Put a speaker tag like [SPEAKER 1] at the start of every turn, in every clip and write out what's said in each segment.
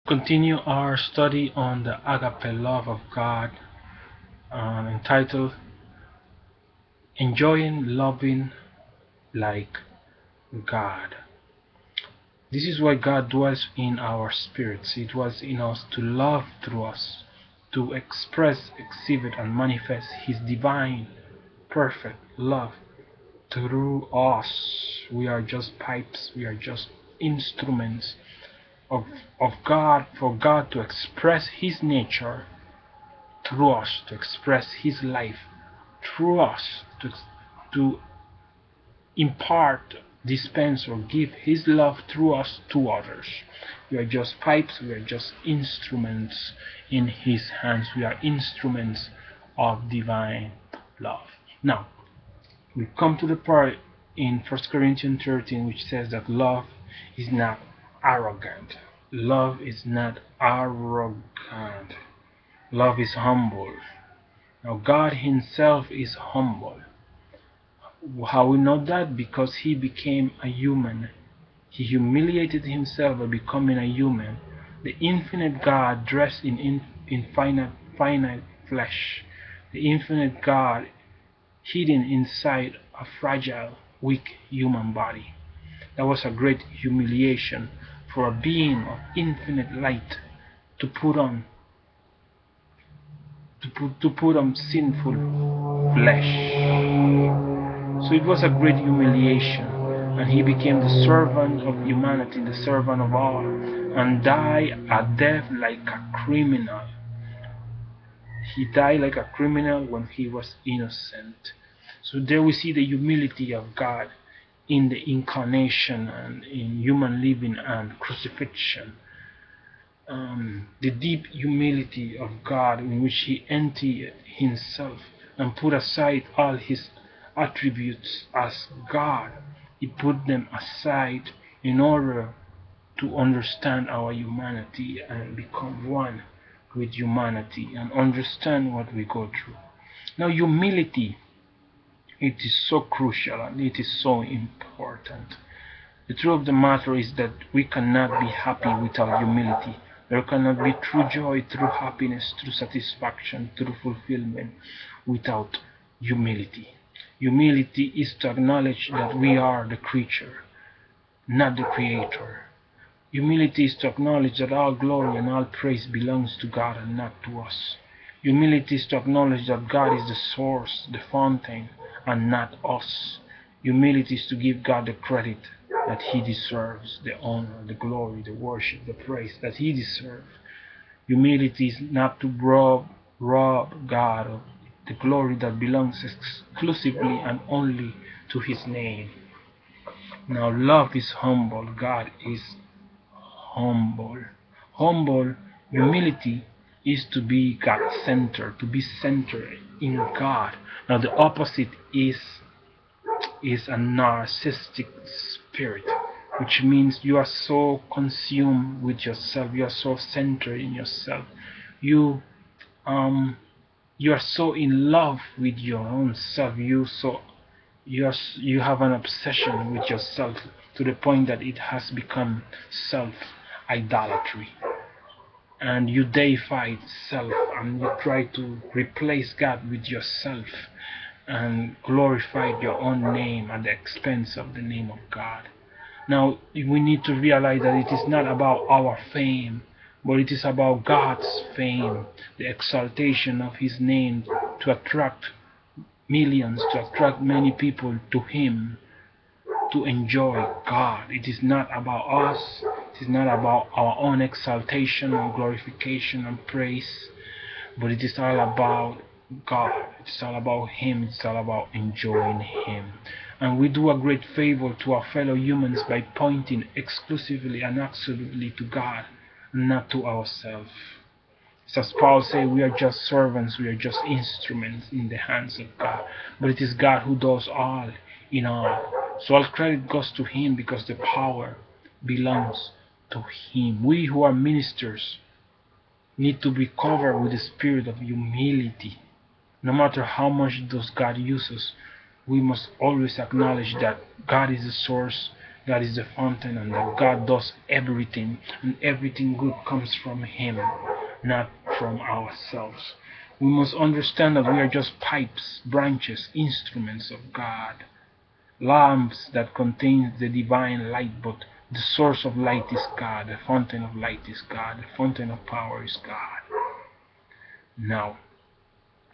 [SPEAKER 1] Continue our study on the agape love of God, entitled Enjoying Loving Like God. This is why God dwells in our spirits. He dwells in us to love through us, to express, exhibit, and manifest His divine, perfect love through us. We are just pipes, we are just instruments of, of God, for God to express His nature through us, to express His life through us, to impart, dispense, or give His love through us to others. We are just pipes, we are just instruments in His hands. We are instruments of divine love. Now, we come to the part in 1 Corinthians 13 which says that love is not arrogant. Love is not arrogant. Love is humble. Now, God Himself is humble. How we know that? Because He became a human. He humiliated Himself by becoming a human. The infinite God dressed in finite flesh. The infinite God hidden inside a fragile, weak human body. That was a great humiliation for a being of infinite light to put on sinful flesh. So it was a great humiliation, and He became the servant of humanity, the servant of all, and died a death like a criminal. He died like a criminal when He was innocent. So there we see the humility of God in the incarnation and in human living and crucifixion. The deep humility of God, in which He emptied Himself and put aside all His attributes as God. He put them aside in order to understand our humanity and become one with humanity and understand what we go through. Now, humility, it is so crucial and it is so important. The truth of the matter is that we cannot be happy without humility. There cannot be true joy, true happiness, true satisfaction, true fulfillment without humility. Humility is to acknowledge that we are the creature, not the creator. Humility is to acknowledge that all glory and all praise belongs to God and not to us. Humility is to acknowledge that God is the source, the fountain, and not us. Humility is to give God the credit that He deserves, the honor, the glory, the worship, the praise that He deserves. Humility is not to rob God of the glory that belongs exclusively and only to His name. Now, love is humble. God is humble. Humility is to be God-centered, to be centered in God. Now, the opposite is a narcissistic spirit, which means you are so consumed with yourself, you are so centered in yourself, you you are so in love with your own self, you have an obsession with yourself to the point that it has become self idolatry, and you deify self and you try to replace God with yourself and glorify your own name at the expense of the name of God. Now, we need to realize that it is not about our fame, but it is about God's fame, the exaltation of His name to attract millions, to attract many people to Him, to enjoy God. It is not about us, it is not about our own exaltation and glorification and praise, but it is all about God. It's all about Him. It's all about enjoying Him. And we do a great favor to our fellow humans by pointing exclusively and absolutely to God, not to ourselves. As Paul says, we are just servants, we are just instruments in the hands of God. But it is God who does all in all. So all credit goes to Him because the power belongs to Him. We who are ministers need to be covered with the spirit of humility. No matter how much does God use us, we must always acknowledge that God is the source, God is the fountain, and that God does everything, and everything good comes from Him, not from ourselves. We must understand that we are just pipes, branches, instruments of God, lamps that contain the divine light, but the source of light is God, the fountain of light is God, the fountain of power is God. Now,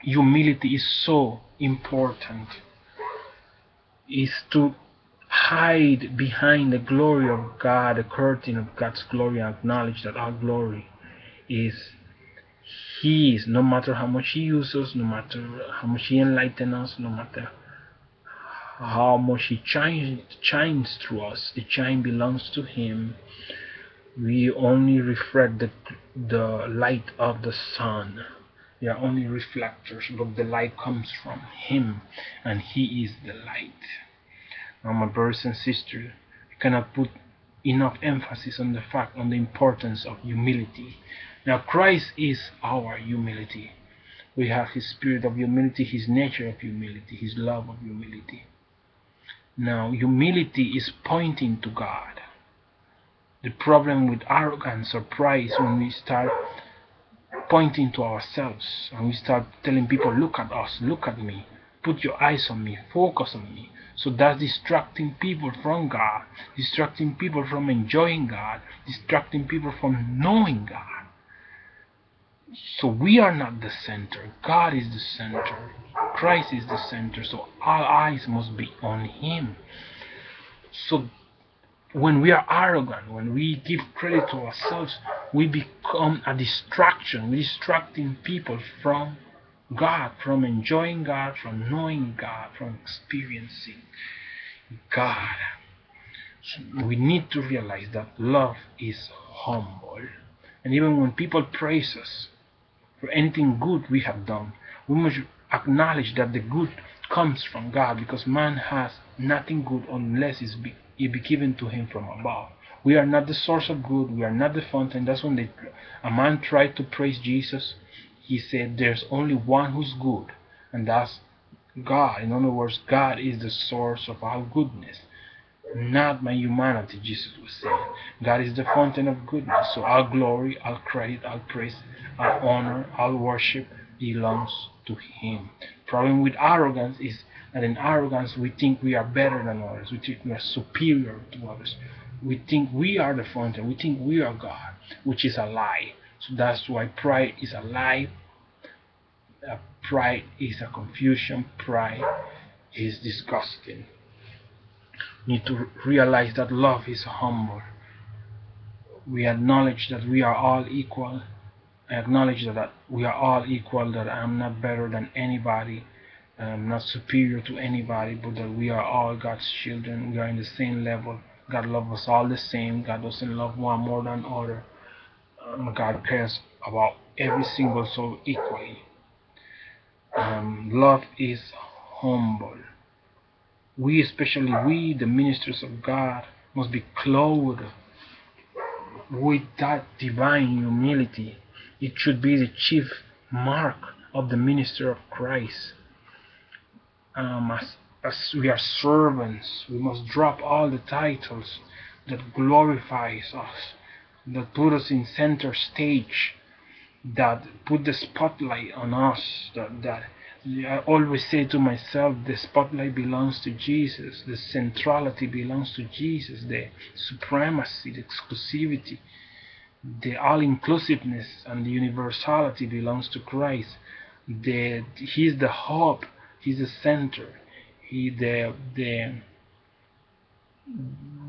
[SPEAKER 1] humility is so important, is to hide behind the glory of God, the curtain of God's glory, and acknowledge that our glory is His. No matter how much He uses us, no matter how much He enlightens us, no matter how much He shines through us, the shine belongs to Him. We only reflect the light of the sun. We are only reflectors, but the light comes from Him, and He is the light. Now, my brothers and sisters, I cannot put enough emphasis on the importance of humility. Now, Christ is our humility. We have His spirit of humility, His nature of humility, His love of humility. Now, humility is pointing to God. The problem with arrogance or pride is when we start pointing to ourselves and we start telling people, look at us, look at me, put your eyes on me, focus on me. So that's distracting people from God, distracting people from enjoying God, distracting people from knowing God. So we are not the center. God is the center. Christ is the center. So our eyes must be on Him. So when we are arrogant, when we give credit to ourselves, we become a distraction. We're distracting people from God, from enjoying God, from knowing God, from experiencing God. So we need to realize that love is humble. And even when people praise us for anything good we have done, we must acknowledge that the good comes from God, because man has nothing good unless it be given to him from above. We are not the source of good. We are not the fountain. That's when a man tried to praise Jesus. He said there's only one who's good, and that's God. In other words, God is the source of our goodness, not my humanity, Jesus was saying. God is the fountain of goodness. So our glory, our credit, our praise, our honor, our worship belongs to Him. Problem with arrogance is that in arrogance we think we are better than others. We think we are superior to others. We think we are the fountain. We think we are God, which is a lie. So that's why pride is a lie. Pride is a confusion. Pride is disgusting. We need to realize that love is humble. We acknowledge that we are all equal. I acknowledge that we are all equal, that I am not better than anybody, I'm not superior to anybody, but that we are all God's children. We are in the same level. God loves us all the same. God doesn't love one more than other. God cares about every single soul equally. Love is humble. We, especially we, the ministers of God, must be clothed with that divine humility. It should be the chief mark of the minister of Christ. As we are servants, we must drop all the titles that glorifies us, that put us in center stage, that put the spotlight on us, that I always say to myself, the spotlight belongs to Jesus, the centrality belongs to Jesus, the supremacy, the exclusivity, the all-inclusiveness and the universality belongs to Christ. He's the hub, He's the center,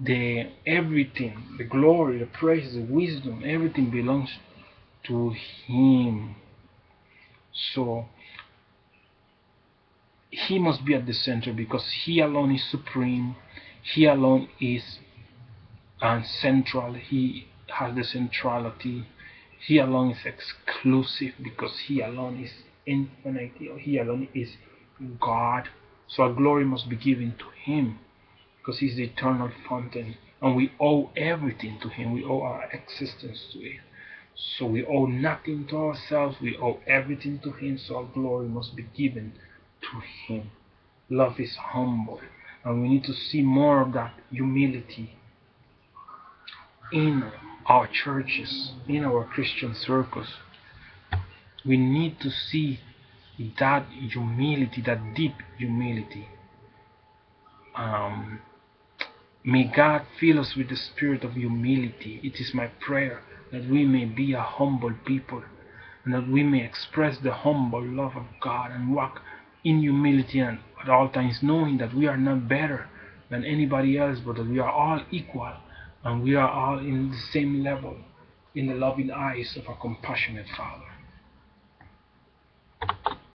[SPEAKER 1] the everything, the glory, the praise, the wisdom, everything belongs to Him. So He must be at the center, because He alone is supreme. He alone is central. He has the centrality. He alone is exclusive, because He alone is infinite. He alone is God. So our glory must be given to Him, because He's the eternal fountain, and we owe everything to Him. We owe our existence to Him. So we owe nothing to ourselves. We owe everything to Him. So our glory must be given to Him. Love is humble. And we need to see more of that humility in our churches, in our Christian circles. We need to see that humility, that deep humility. May God fill us with the spirit of humility. It is my prayer that we may be a humble people, and that we may express the humble love of God and walk in humility and at all times, knowing that we are not better than anybody else, but that we are all equal and we are all in the same level in the loving eyes of a compassionate Father.